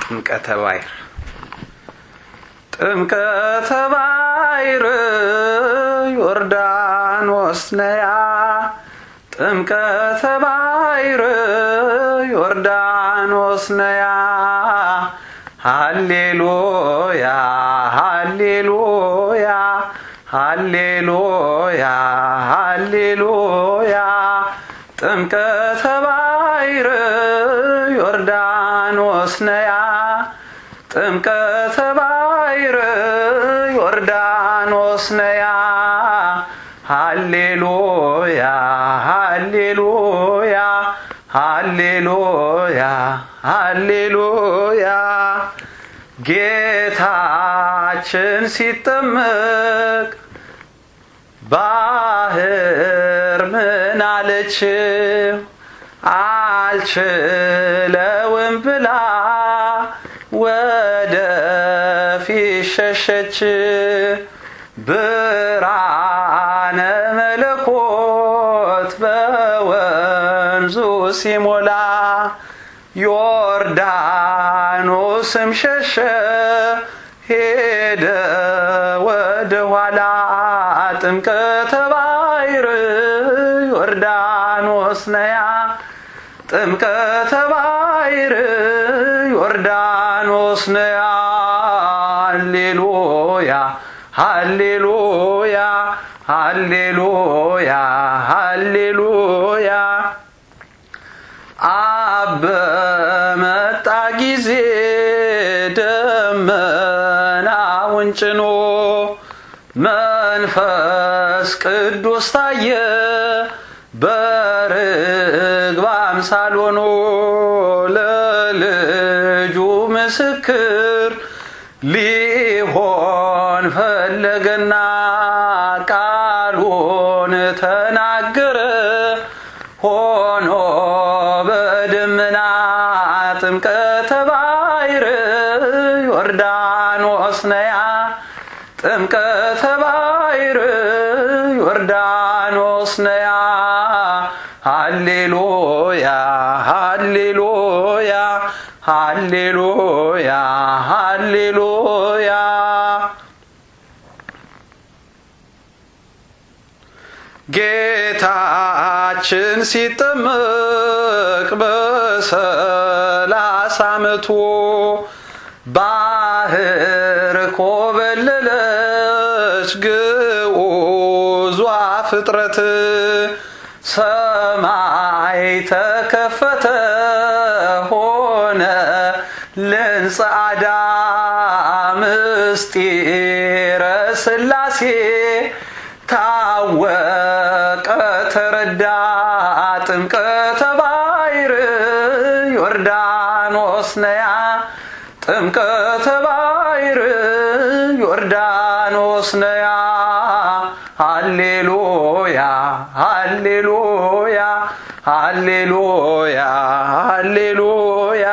ጥምቀተ ባሕር ጥምቀተ ባሕር ዮርዳኖስ ነያ ጥምቀተ ባሕር ዮርዳኖስ ነያ ሃሌሉያ ሃሌሉያ ሃሌሉያ ሃሌሉያ ጥምቀተ ባሕር ዮርዳኖስ ነያ ጥምቀተ ባሕር ዮርዳኖስ ነያ ሃሌሉያ ሃሌሉያ ሃሌሉያ ሃሌሉያ ጌታችን ሲጠመቅ ባሕር ምን አለች አልችለውም ብላ ወደፊት ሸሸች ብርሃነ መለኮት በወንዙ ሲሞላ ዮርዳኖስም ሸሸ ሄደ ወደ ኋላ ጥምቀተ ባሕር ዮርዳኖስ ነያ ጥምቀተ ባሕር ዮርዳኖስ ነያ ሃሌሉያ ሃሌሉያ ሃሌሉያ ሃሌሉያ አብ በመጣ ጊዜ ደመናውን ጭኖ መንፈስ ቅዱስ ታየ በርግብ አምሳል ሆኖ ለልጁ ምስክር ሊሆን ፈለገና ቃሉን ተናገረ ሆኖ በደመና ጥምቀተ ባሕር ዮርዳኖስ ነያ ጥምቀተ ባሕር ዮርዳኖስ ነያ ሃሌሉያ ሃሌሉያ ሃሌሉያ ሃሌሉያ ጌታችን ሲጠመቅ በ30 ዓመቱ ባሕር ኮበለለች ግዑዟ ፍጥረት ሰማይ ተከፈተ ሆነ ለንጻዳ ምስጢረ ሥላሴ ታወቀ ተረዳ ጥምቀተ ባሕር ዮርዳኖስ ነያ ጥምቀተ ባሕር ዮርዳኖስ ነያ ሃሌሉያ ሃሌሉያ ሃሌሉያ ሃሌሉያ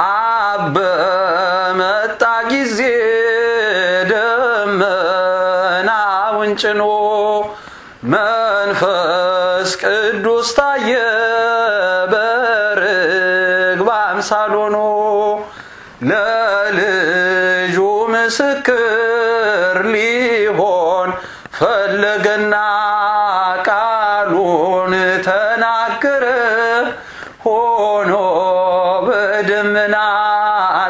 አብ በመጣ ጊዜ ደመናውን ጭኖ መንፈስ ቅዱስ ታየ በርግብ አምሳል ሆኖ ለልጁ ምስክር ሊሆን ፈለገና ቃሉን ተናገረ ሆኖ በደመና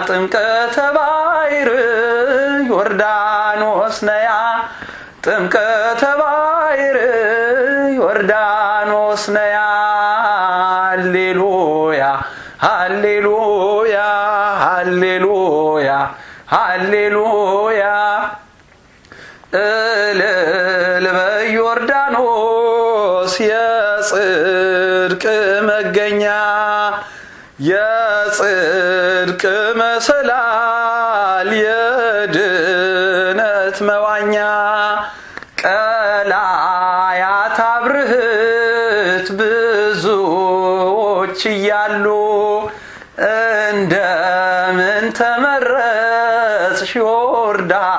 ጥምቀተ ባሕር ዮርዳኖስ ነያ ጥምቀተ ባሕር ዮርዳኖስ ነያ ሃሌሉያ ሃሌሉያ ሃሌሉያ ሃሌሉያ እልል በዮርዳኖስ የጽድቅ መገኛ የጽድቅ መሰላል የድነት መዋኛ ቀላያት አብርህት ብዙዎች እያሉ እንደምን ተመረጥሽ ዮርዳኖስ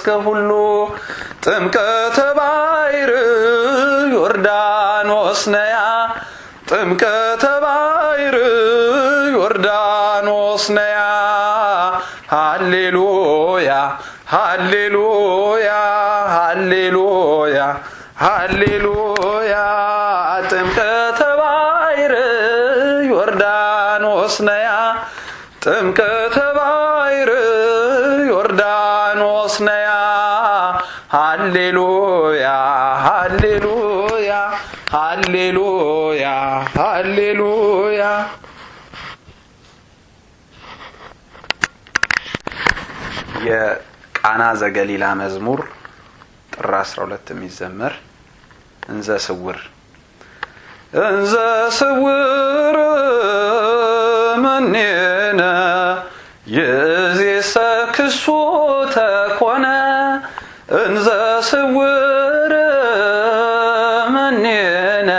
ከሁሉ ጥምቀተ ባሕር ዮርዳኖስ ነያ ጥምቀተ ባሕር ዮርዳኖስ ነያ ሃሌሉያ ሃሌሉያ ሃሌሉያ ሃሌሉያ ጥምቀተ ባሕር ዮርዳኖስ ነያ ጥምቀተ ባሕር ዮርዳኖስ ነያ ሃሌሉያ ሃሌሉያ ሃሌሉያ ሃሌሉያ የቃና ዘገሊላ መዝሙር ጥር 12 የሚዘመር እንዘ ስውር መኔነ የዜሰ ክሱተ ኮነ እንዘ ስውር መኔነ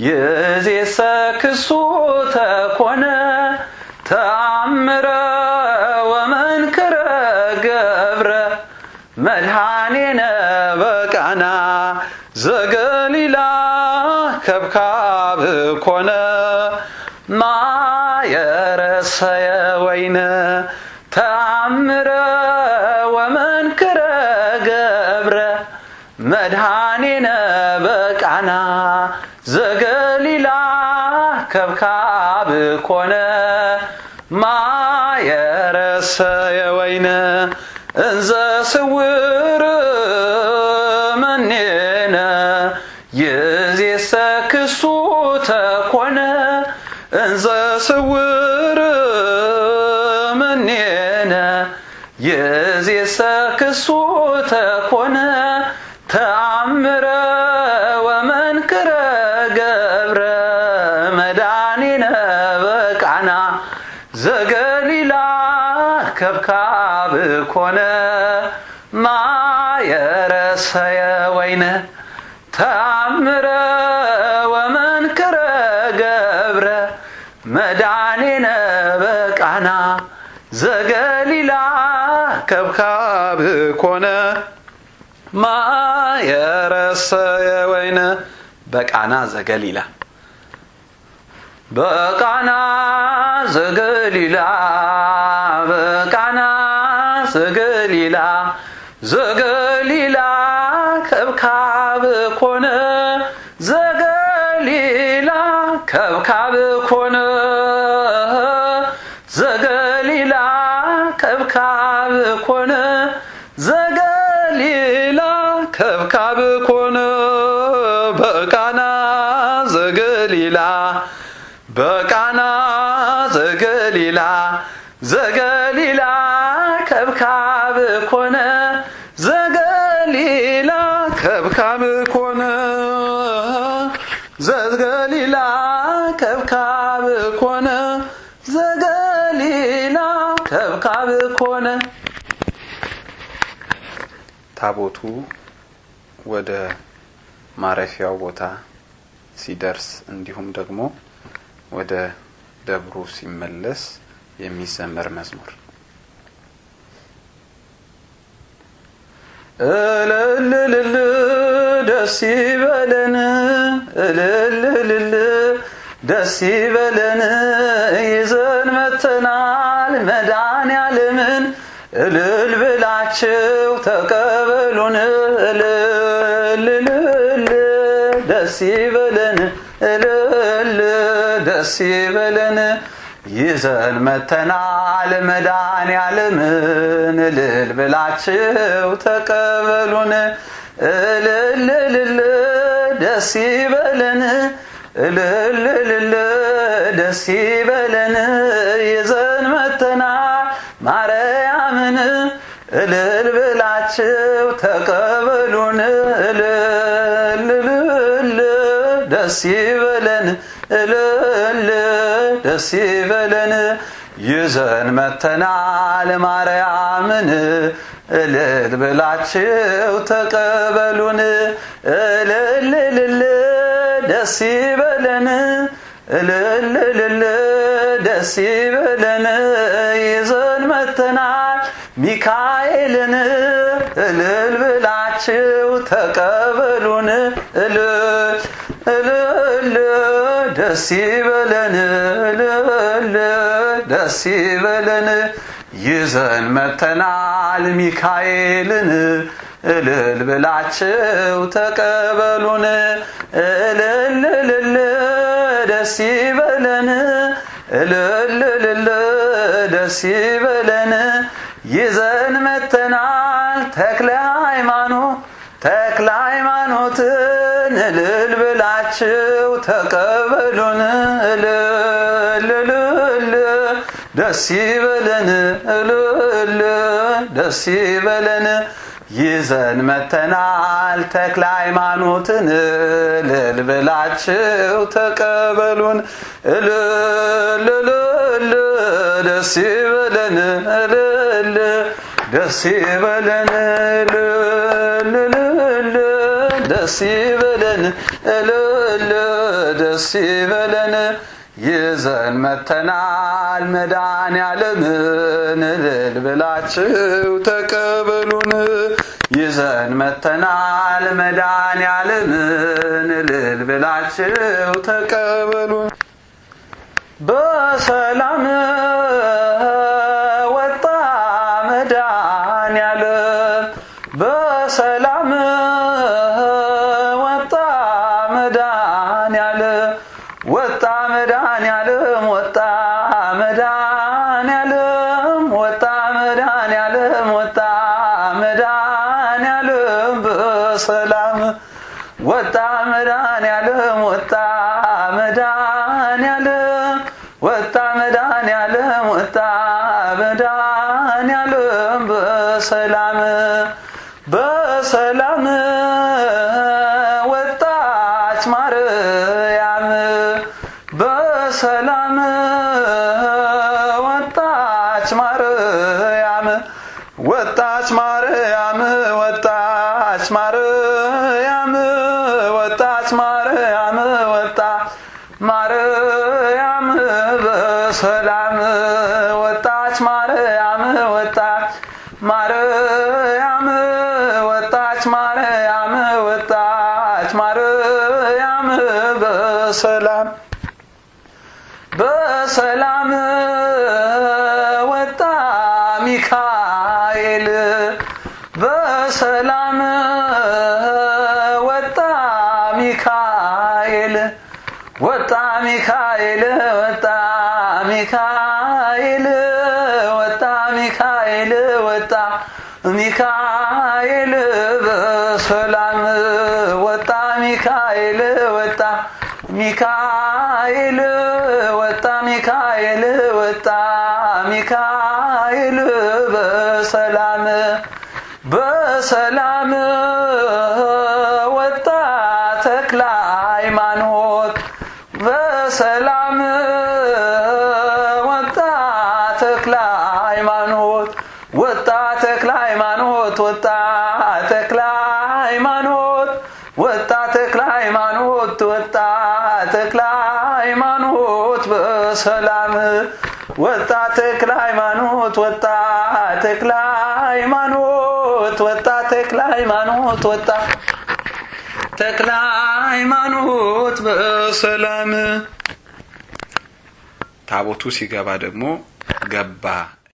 የዜሰ ክሱተ ኮነ ተአምረ ወመንክረ ገብረ መድኃኔነ በቃና ዘገሊላ ከብካብ ኮነ ማየረሰየ ወይነ ተአምረ ወመንክረ ገብረ መድኃኔነ በቃና ዘገሊላ ከብካብ ኮነ ማየረሰየ ወይነ እንዘ ስውር መኔነ የዜሰ ክሱተ ኮነ እንዘ ስውር መኔነ የዜሰ ክሱተ ኮነ ተአምረ ወመንክረ ገብረ መድኃኔነ በቃና ዘገሊላ ከብካብ ኮነ ማየረሰየ ወይነ ተአምረ ወመንክረ ገብረ መድኃኔነ በቃና ዘገሊላ ከብካብ ኮነ ማየረሰየ ወይነ በቃና ዘገሊላ በቃና ዘገሊላ በቃና ዘገሊላ ዘገሊላ ከብካብ ኮነ ዘገሊላ ከብካብ ኮነ ዘገሊላ ከብካብ ኮነ ዘገሊላ ከብካብ ኮነ በቃና ዘገሊላ በቃና ዘገሊላ ዘገሊላ ከብካብ ኮነ ዘገሊላ ከብካብ ኮነ ዘገሊላ ከብካብ ኮነ ዘገሊላ ከብካብ ኮነ ታቦቱ ወደ ማረፊያው ቦታ ሲደርስ እንዲሁም ደግሞ ወደ ደብሩ ሲመለስ የሚዘመር መዝሙር እልልልል ደስ ይበለን እልልልል ደስ ይበለን ይዘን መተናል መድኃኔዓለምን እልል ብላችሁ ተቀበሉን እልልልል ደስ ይበለን እልል ደስ ይበለን ይዘን መተናል መድኃኔዓለምን እልል ብላችሁ ተቀበሉን እልልልል ደስ ይበለን እልልልል ደስ ይበለን ይዘን መተናል ማርያምን እልል ብላችሁ ተቀበሉን እልልልል ደስ ይበለን እልል ደስ ይበለን ይዘን መተናል ማርያምን እልል ብላችሁ ተቀበሉን እልልልል ደስ ይበለን እልልልል ደስ ይበለን ይዘን መተናል ሚካኤልን እልል ብላችሁ ተቀበሉን እልል እልል ደስ ይበለን እልል ደስ ደስ ይበለን ይዘን መተናል ሚካኤልን እልል ብላችሁ ተቀበሉን እልል ደስ ይበለን እልል ደስ ይበለን ይዘን መተናል ተክለ ሃይማኖትን እልል ብላችሁ ተቀበሉን እልል ደስ ይበለን እልል ደስ ይበለን ይዘን መተናል ተክለ ሃይማኖትን እልል ብላችሁ ተቀበሉን እልል ደስ ይበለን እልል ደስ ይበለን እልል ደስ ይበለን እልል ደስ ይበለን ይዘን መተናል መድኃኔዓለምን እልል ብላችሁ ተቀበሉን ይዘን መተናል መድኃኔዓለምን እልል ብላችሁ ተቀበሉን በሰላም ወጣ መድኃኔዓለም በሰላም ወጣ መድኃኔዓለም ወጣ መድኃኔዓለም ወጣ መድኃኔዓለም ወጣ መድኃኔዓለም ወጣ መድኃኔዓለም በሰላም ወጣ መድኃኔዓለም ወጣ መድኃኔዓለም ወጣ መድኃኔዓለም ወጣ መድኃኔዓለም በሰላም በሰላም ወጣች ማርያም በሰላም ወጣች ማርያም ወጣች ማርያም ወጣች ማርያም ወጣች ማርያም ወጣ ማርያም በሰላም ወጣች ማርያም ወጣ ማርያም ወጣች ማርያም ወጣች ማርያም በሰላም በሰላም ወጣ ሚካኤል በሰላም ወጣ ሚካኤል ወጣ ሚካኤል ወጣ ሚካኤል ወጣ ሚካኤል ወጣ ሚካኤል በሰላም ወጣ ሚካኤል ወጣ ሚካኤል ወጣ ሚካኤል ወጣ ሚካኤል በሰላም በሰላም ወጣ ተክለ ሃይማኖት በሰላም ወጣ ተክለ ሃይማኖት ወጣ ተክለ ሃይማኖት ወጣ ተክለ ሃይማኖት ወጣ ተክለ ሃይማኖት ወጣ ተክለ ሃይማኖት በሰላም ወጣ ተክለ ሃይማኖት ወጣ ተክለ ሃይማኖት ወጣ ተክለ ሃይማኖት ወጣ ተክለ ሃይማኖት በሰላም ታቦቱ ሲገባ ደግሞ ገባ